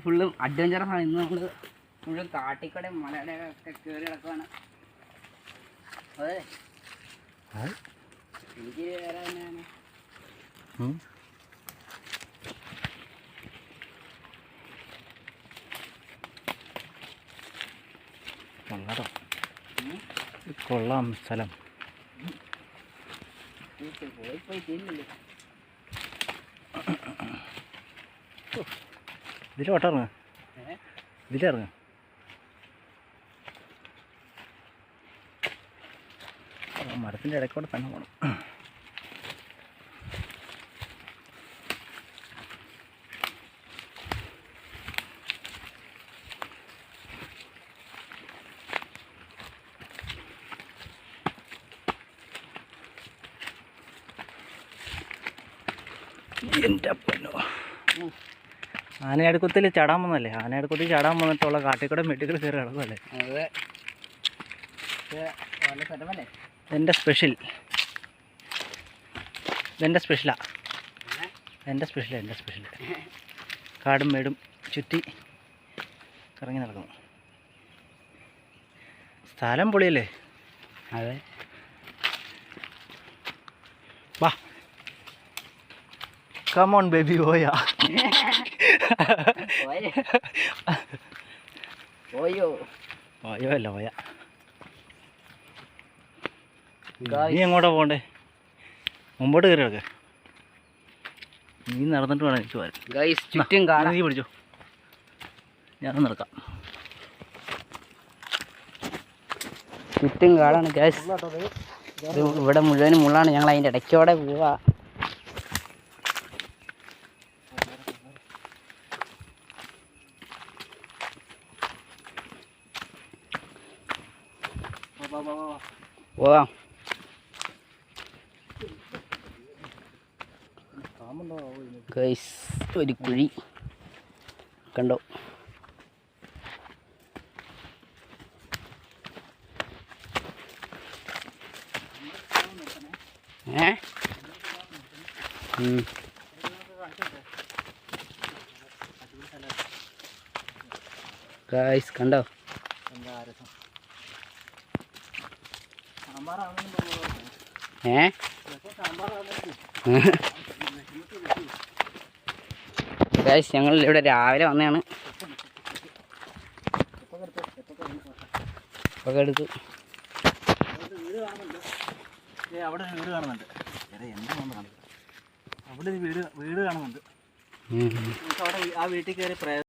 ഫുള്ളും അഡ്വഞ്ചറസാണ്. ഇന്ന് നമ്മൾ ഫുള്ളും കാട്ടിക്കടയും മലയുടെ ഒക്കെ കയറി കിടക്കുകയാണ്. അതെ എനിക്ക് വേറെ തന്നെയാണ്. കൊള്ളാം സ്ഥലം. പോയി തിന്നില്ലേ ഇതിലോട്ടിറങ്ങ ഇതിലിറങ്ങ. മരത്തിൻ്റെ ഇടയ്ക്കൂടെ തന്നെ പോകണം. എൻ്റെ പൊന്നോ, ആനയടുക്കത്തിൽ ചാടാൻ വന്നല്ലേ? ആനയടുക്കത്തിൽ ചാടാൻ വന്നിട്ടുള്ള കാട്ടിക്കൂടെ മെട്ടിക്കൂടെ കയറി കിടക്കുമല്ലേ? അതെ, സ്ഥലമല്ലേ? എൻ്റെ സ്പെഷ്യൽ, ഇതെൻ്റെ സ്പെഷ്യലാണ്. എൻ്റെ സ്പെഷ്യൽ കാടും മേടും ചുറ്റി കറങ്ങി നടക്കുന്നു. സ്ഥലം പൊളിയല്ലേ? അതെ, വാ. Come on baby, ഓയോ അല്ല ഓയ. നീ എങ്ങോട്ടാ പോകണ്ടേ? മുമ്പോട്ട് കയറി കിടക്ക്. നീ നടന്നിട്ട് വേണം എനിക്ക് പോകാൻ. ചുറ്റും കാണാൻ. നീ പിടിച്ചോ, ഞാനൊന്ന് നടക്കാം. ചുറ്റും കാടാണ് ഗൈസ്. ഇവിടെ മുഴുവനും മുള്ളാണ്. ഞങ്ങൾ അതിൻ്റെ ഇടയ്ക്കോടെ പോവാ. പോവാം. ഗൈസ്, ഒരു കുഴി കണ്ടോ? ഗൈസ് കണ്ടോ? ഗൈസ്, ഞങ്ങൾ ഇവിടെ രാവിലെ വന്നതാണ്. ഒക്കെ എടുത്തു. അവിടെ വീട് കാണുന്നുണ്ട്. അവിടെ വീട് കാണുന്നുണ്ട്. അവിടെ ആ വീട്ടിൽ കയറി